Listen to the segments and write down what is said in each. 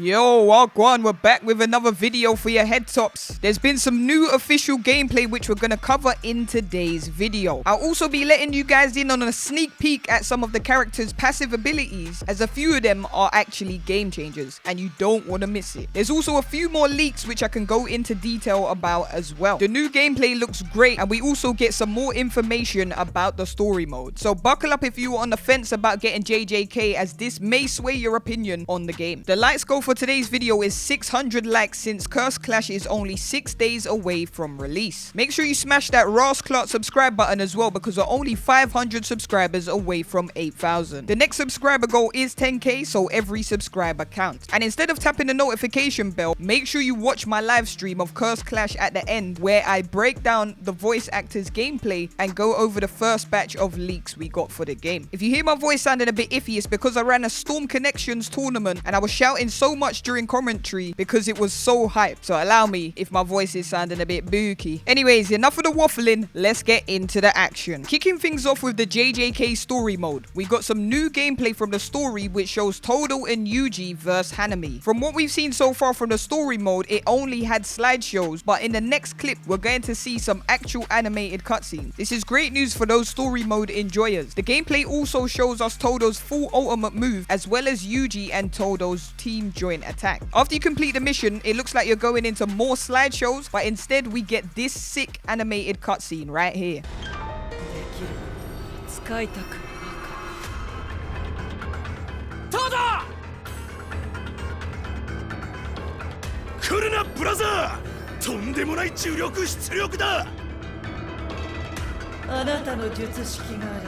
Yo, Wagwan, we're back with another video for your head tops. There's been some new official gameplay which we're gonna cover in today's video. I'll also be letting you guys in on a sneak peek at some of the characters' passive abilities, as a few of them are actually game changers and you don't want to miss it. There's also a few more leaks which I can go into detail about as well. The new gameplay looks great and we also get some more information about the story mode. So buckle up if you are on the fence about getting JJK, as this may sway your opinion on the game. The lights go for today's video is 600 likes, since Cursed Clash is only 6 days away from release. Make sure you smash that Rasclot subscribe button as well, because we're only 500 subscribers away from 8,000. The next subscriber goal is 10k, so every subscriber counts. And instead of tapping the notification bell, make sure you watch my live stream of Cursed Clash at the end, where I break down the voice actors gameplay and go over the first batch of leaks we got for the game. If you hear my voice sounding a bit iffy, it's because I ran a Storm Connections tournament and I was shouting so much during commentary because it was so hyped. So allow me if my voice is sounding a bit booky. Anyways, enough of the waffling, let's get into the action. Kicking things off with the JJK story mode, we got some new gameplay from the story which shows Todo and Yuji versus Nanami. From what we've seen so far from the story mode, it only had slideshows, but in the next clip we're going to see some actual animated cutscenes. This is great news for those story mode enjoyers. The gameplay also shows us Todo's full ultimate move, as well as Yuji and Todo's team joint attack. After you complete the mission, it looks like you're going into more slideshows, but instead we get this sick animated cutscene right here. Todo! 来るなブラザー、とんでもない重力出力だ。あなたの術式があれ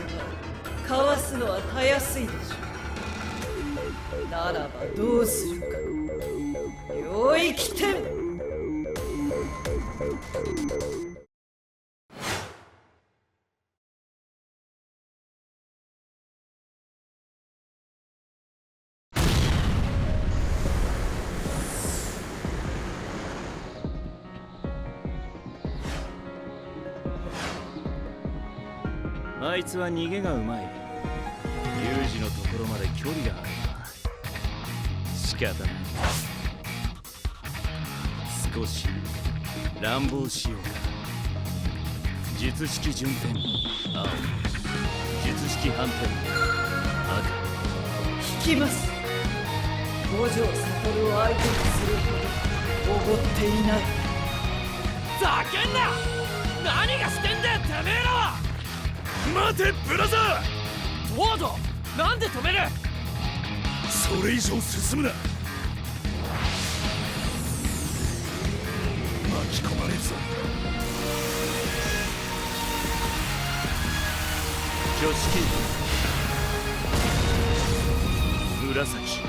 ばかわすのはたやすいでしょう。ならばどうするか。領域展。あいつは逃げがうまい。ユージのところまで距離があるな。仕方ない。少し乱暴しようか。術式順天青、術式反転赤。引きます。五条悟を相手にするほどおごっていない。ざけんな。何がしてんだよてめえらは。待てブラザー。トード、なんで止める。それ以上進むな。巻き込まれるぞ。挙式紫。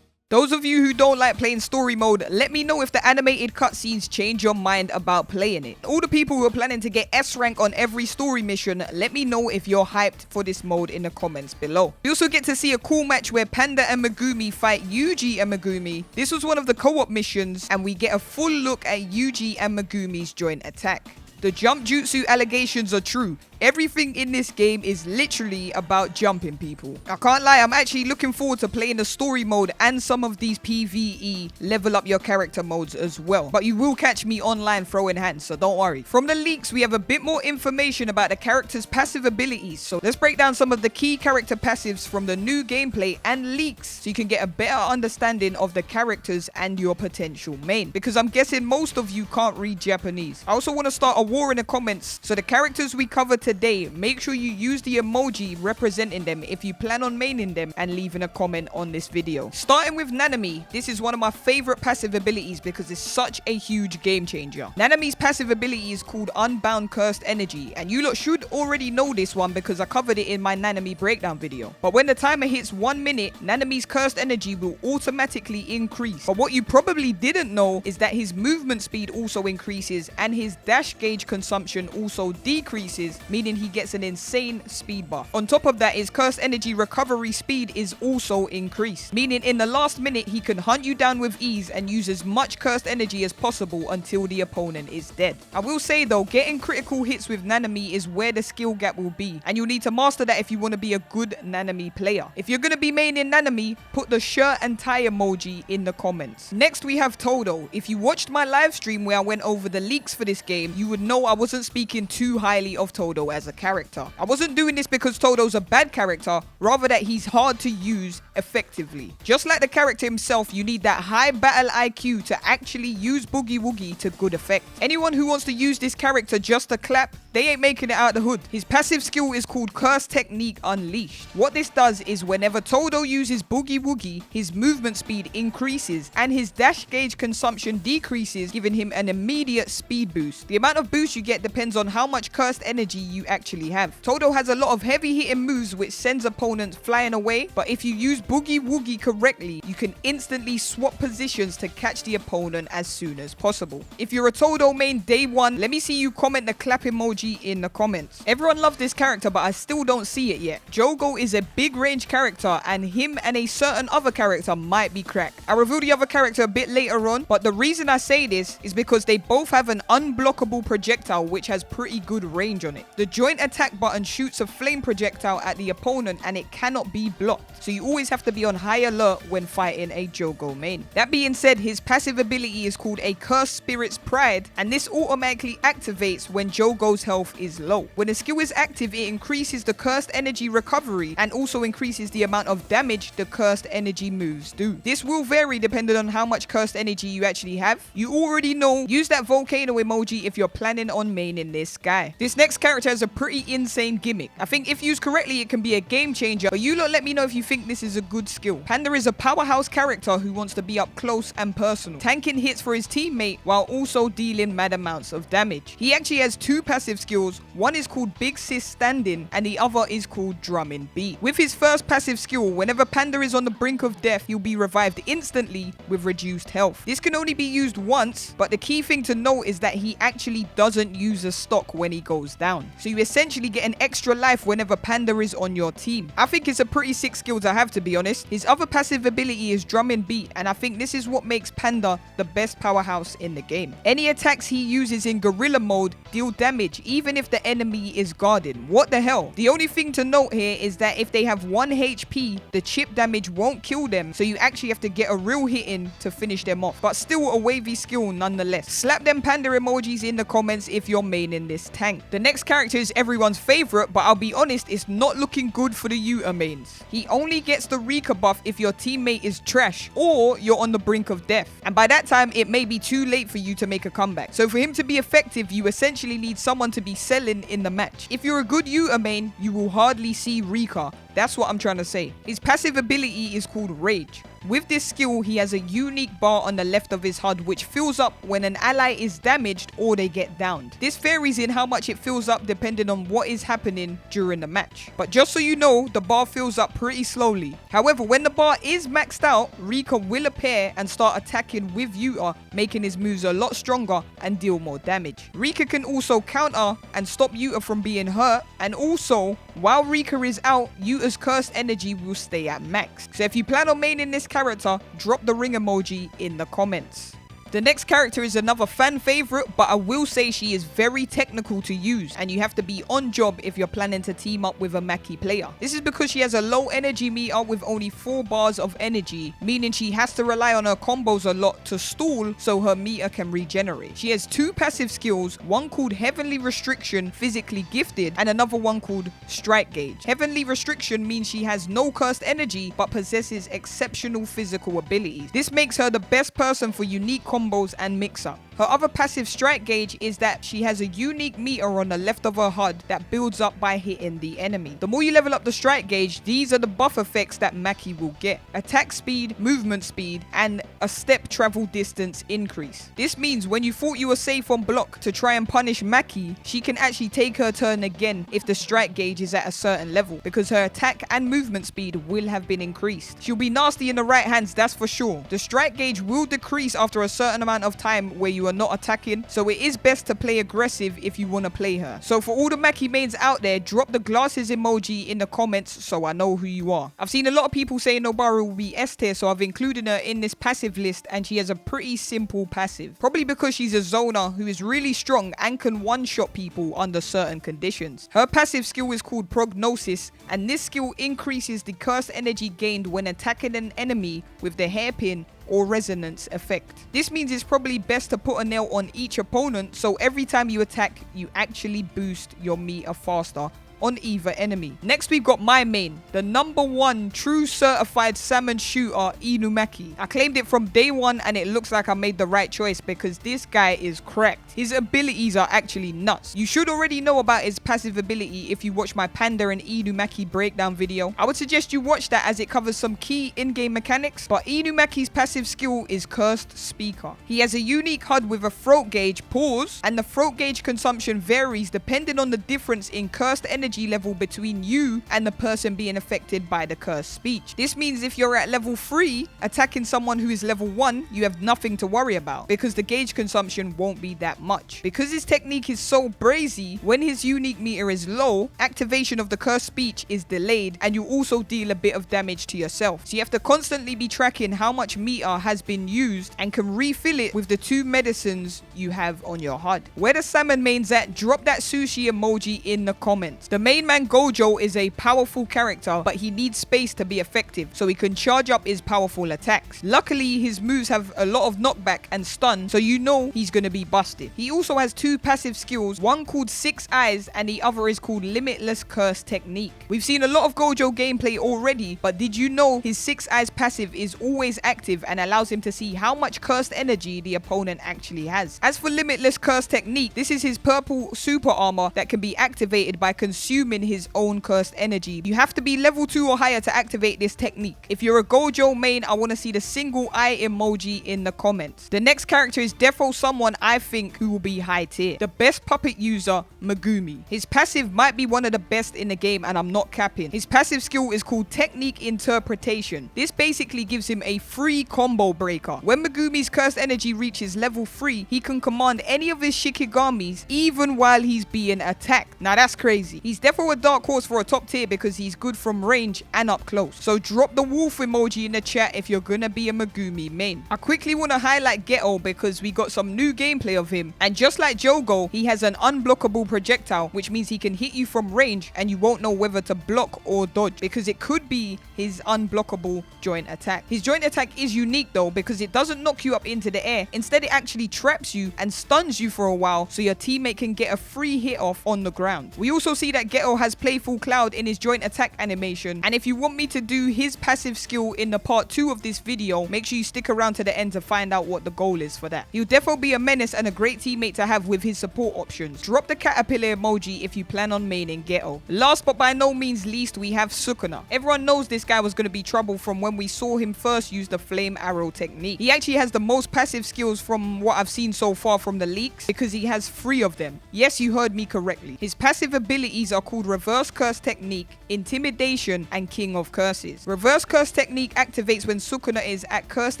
Those of you who don't like playing story mode, let me know if the animated cutscenes change your mind about playing it. All the people who are planning to get S rank on every story mission, let me know if you're hyped for this mode in the comments below. We also get to see a cool match where Panda and Megumi fight Yuji and Megumi. This was one of the co-op missions, and we get a full look at Yuji and Megumi's joint attack. The jump jutsu allegations are true. Everything in this game is literally about jumping people. I can't lie, I'm actually looking forward to playing the story mode and some of these PvE level up your character modes as well. But you will catch me online throwing hands, so don't worry. From the leaks, we have a bit more information about the character's passive abilities. So let's break down some of the key character passives from the new gameplay and leaks, so you can get a better understanding of the characters and your potential main. Because I'm guessing most of you can't read Japanese. I also want to start a war in the comments, so the characters we cover today, make sure you use the emoji representing them if you plan on maining them, and leaving a comment on this video. Starting with Nanami, this is one of my favorite passive abilities because it's such a huge game changer. Nanami's passive ability is called Unbound Cursed Energy, and you lot should already know this one because I covered it in my Nanami breakdown video. But when the timer hits 1 minute, Nanami's cursed energy will automatically increase. But what you probably didn't know is that his movement speed also increases and his dash gauge gauge consumption also decreases, meaning he gets an insane speed buff. On top of that, his cursed energy recovery speed is also increased, meaning in the last minute he can hunt you down with ease and use as much cursed energy as possible until the opponent is dead. I will say though, getting critical hits with Nanami is where the skill gap will be, and you'll need to master that if you want to be a good Nanami player. If you're going to be maining Nanami, put the shirt and tie emoji in the comments. Next we have Todo. If you watched my live stream where I went over the leaks for this game, you would know I wasn't speaking too highly of Todo as a character. I wasn't doing this because Todo's a bad character, rather that he's hard to use effectively. Just like the character himself, you need that high battle IQ to actually use Boogie Woogie to good effect. Anyone who wants to use this character just to clap, they ain't making it out the hood. His passive skill is called Curse Technique Unleashed. What this does is whenever Todo uses Boogie Woogie, his movement speed increases and his dash gauge consumption decreases, giving him an immediate speed boost. The amount of boost you get depends on how much cursed energy you actually have. Todo has a lot of heavy hitting moves which sends opponents flying away, but if you use Boogie Woogie correctly, you can instantly swap positions to catch the opponent as soon as possible. If you're a Todo main day one, let me see you comment the clap emoji in the comments. Everyone loves this character, but I still don't see it yet. Jogo is a big range character, and him and a certain other character might be cracked. I reveal the other character a bit later on, but the reason I say this is because they both have an unblockable projectile which has pretty good range on it. The joint attack button shoots a flame projectile at the opponent and it cannot be blocked, so you always have to be on high alert when fighting a Jogo main. That being said, his passive ability is called a Cursed Spirit's Pride, and this automatically activates when Jogo's health is low. When the skill is active, it increases the cursed energy recovery and also increases the amount of damage the cursed energy moves do. This will vary depending on how much cursed energy you actually have. You already know, use that volcano emoji if you're planning on maining this guy. This next character has a pretty insane gimmick. I think if used correctly, it can be a game changer, but you lot let me know if you think this is a good skill. Panda is a powerhouse character who wants to be up close and personal, tanking hits for his teammate while also dealing mad amounts of damage. He actually has two passive skills. One is called Big Sis Standing and the other is called Drumming Beat. With his first passive skill, whenever Panda is on the brink of death, he'll be revived instantly with reduced health. This can only be used once, but the key thing to note is that he actually doesn't use a stock when he goes down. So you essentially get an extra life whenever Panda is on your team. I think it's a pretty sick skill to have, to be honest. His other passive ability is Drumming Beat, and I think this is what makes Panda the best powerhouse in the game. Any attacks he uses in gorilla mode deal damage even if the enemy is guarding. What the hell? The only thing to note here is that if they have 1 HP, the chip damage won't kill them, so you actually have to get a real hit in to finish them off, but still a wavy skill nonetheless. Slap them Panda emojis in the comments if you're maining this tank. The next character is everyone's favorite, but I'll be honest, it's not looking good for the Yuta mains. He only gets the Rika buff if your teammate is trash or you're on the brink of death, and by that time it may be too late for you to make a comeback. So for him to be effective, you essentially need someone to be selling in the match. If you're a good Yuta main, you will hardly see Rika. That's what I'm trying to say. His passive ability is called Rage. With this skill, he has a unique bar on the left of his HUD which fills up when an ally is damaged or they get downed. This varies in how much it fills up depending on what is happening during the match. But just so you know, the bar fills up pretty slowly. However, when the bar is maxed out, Rika will appear and start attacking with Yuta, making his moves a lot stronger and deal more damage. Rika can also counter and stop Yuta from being hurt, and also, while Rika is out, Yuta's cursed energy will stay at max. So if you plan on maining this character, drop the ring emoji in the comments. The next character is another fan favorite, but I will say she is very technical to use and you have to be on job if you're planning to team up with a Maki player. This is because she has a low energy meter with only 4 bars of energy, meaning she has to rely on her combos a lot to stall so her meter can regenerate. She has 2 passive skills, one called Heavenly Restriction, physically gifted, and another one called Strike Gauge. Heavenly Restriction means she has no cursed energy but possesses exceptional physical abilities. This makes her the best person for unique combos and mix-up. Her other passive Strike Gauge is that she has a unique meter on the left of her HUD that builds up by hitting the enemy. The more you level up the Strike Gauge, these are the buff effects that Maki will get. Attack speed, movement speed, and a step travel distance increase. This means when you thought you were safe on block to try and punish Maki, she can actually take her turn again if the Strike Gauge is at a certain level, because her attack and movement speed will have been increased. She'll be nasty in the right hands, that's for sure. The Strike Gauge will decrease after a certain amount of time where you you are not attacking, so it is best to play aggressive if you want to play her. So for all the Maki mains out there, drop the glasses emoji in the comments so I know who you are. I've seen a lot of people say Nobara will be S tier, so I've included her in this passive list, and she has a pretty simple passive. Probably because she's a zoner who is really strong and can one-shot people under certain conditions. Her passive skill is called Prognosis, and this skill increases the cursed energy gained when attacking an enemy with the hairpin or resonance effect. This means it's probably best to put a nail on each opponent, so every time you attack, you actually boost your meter faster on either enemy. Next, we've got my main, the #1 true certified salmon shooter, Inumaki. I claimed it from day one, and it looks like I made the right choice because this guy is cracked. His abilities are actually nuts. You should already know about his passive ability if you watch my Panda and Inumaki breakdown video. I would suggest you watch that as it covers some key in-game mechanics, but Inumaki's passive skill is Cursed Speaker. He has a unique HUD with a throat gauge, pause, and the throat gauge consumption varies depending on the difference in cursed energy level between you and the person being affected by the cursed speech. This means if you're at level 3, attacking someone who is level 1, you have nothing to worry about because the gauge consumption won't be that much. Because his technique is so brazy, when his unique meter is low, activation of the cursed speech is delayed, and you also deal a bit of damage to yourself. So you have to constantly be tracking how much meter has been used and can refill it with the 2 medicines you have on your HUD. Where the salmon main's at, drop that sushi emoji in the comments. The main man Gojo is a powerful character, but he needs space to be effective, so he can charge up his powerful attacks. Luckily, his moves have a lot of knockback and stun, so you know he's gonna be busted. He also has 2 passive skills, one called 6 Eyes and the other is called Limitless Curse Technique. We've seen a lot of Gojo gameplay already, but did you know his 6 Eyes passive is always active and allows him to see how much cursed energy the opponent actually has. As for Limitless Curse Technique, this is his purple super armor that can be activated by consuming his own cursed energy. You have to be level 2 or higher to activate this technique. If you're a Gojo main, I want to see the single eye emoji in the comments. The next character is defo someone I think who will be high tier. The best puppet user, Megumi. His passive might be one of the best in the game, and I'm not capping. His passive skill is called Technique Interpretation. This basically gives him a free combo breaker. When Megumi's cursed energy reaches level 3, he can command any of his Shikigamis even while he's being attacked. Now that's crazy. He's defo a dark horse for a top tier because he's good from range and up close. So drop the wolf emoji in the chat if you're gonna be a Megumi main. I quickly want to highlight Geto because we got some new gameplay of him, and just like Jogo, he has an unblockable projectile, which means he can hit you from range and you won't know whether to block or dodge because it could be his unblockable joint attack. His joint attack is unique though because it doesn't knock you up into the air. Instead, it actually traps you and stuns you for a while so your teammate can get a free hit off on the ground. We also see that Geto has Playful Cloud in his joint attack animation, and if you want me to do his passive skill in the part 2 of this video, make sure you stick around to the end to find out what the goal is for that. He'll definitely be a menace and a great teammate to have with his support options. Drop the caterpillar emoji if you plan on maining Geto. Last but by no means least, we have Sukuna. Everyone knows this guy was going to be trouble from when we saw him first use the flame arrow technique. He actually has the most passive skills from what I've seen so far from the leaks because he has 3 of them. Yes, you heard me correctly. His passive abilities are called Reverse Curse Technique, Intimidation, and King of Curses. Reverse Curse Technique activates when Sukuna is at cursed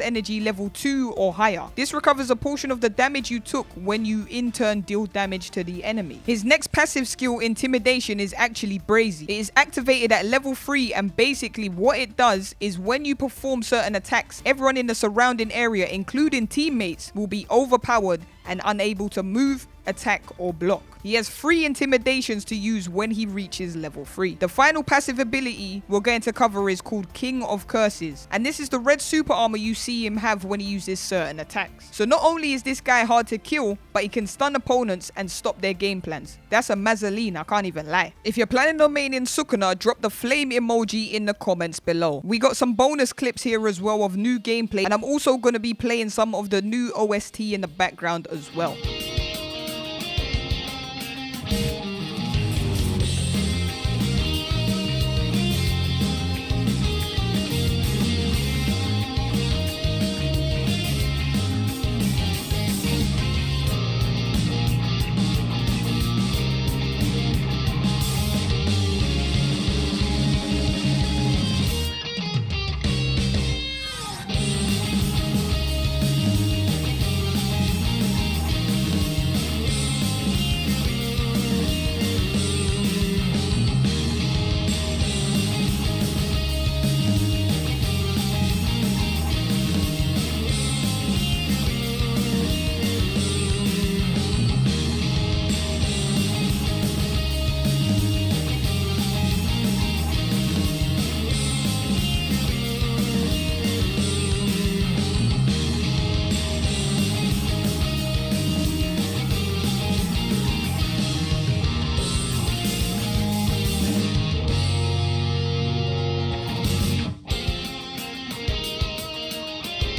energy level 2 or higher. This recovers a portion of the damage you took when you in turn deal damage to the enemy. His next passive skill, Intimidation, is actually brazy. It is activated at level 3, and basically what it does is when you perform certain attacks, everyone in the surrounding area, including teammates, will be overpowered and unable to move, attack, or block. He has 3 intimidations to use when he reaches level 3. The final passive ability we're going to cover is called King of Curses, and this is the red super armor you see him have when he uses certain attacks. So not only is this guy hard to kill, but he can stun opponents and stop their game plans. That's a mazzoline, I can't even lie. If you're planning on maining Sukuna, drop the flame emoji in the comments below. We got some bonus clips here as well of new gameplay, and I'm also going to be playing some of the new OST in the background as well.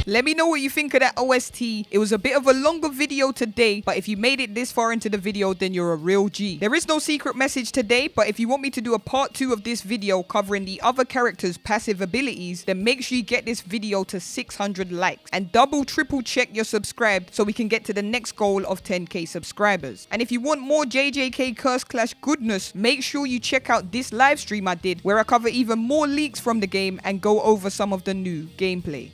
Let me know what you think of that OST. It was a bit of a longer video today, but if you made it this far into the video, then you're a real G. There is no secret message today, but if you want me to do a part 2 of this video covering the other characters' passive abilities, then make sure you get this video to 600 likes and double triple check you're subscribed so we can get to the next goal of 10k subscribers. And if you want more JJK Cursed Clash goodness, make sure you check out this live stream I did where I cover even more leaks from the game and go over some of the new gameplay.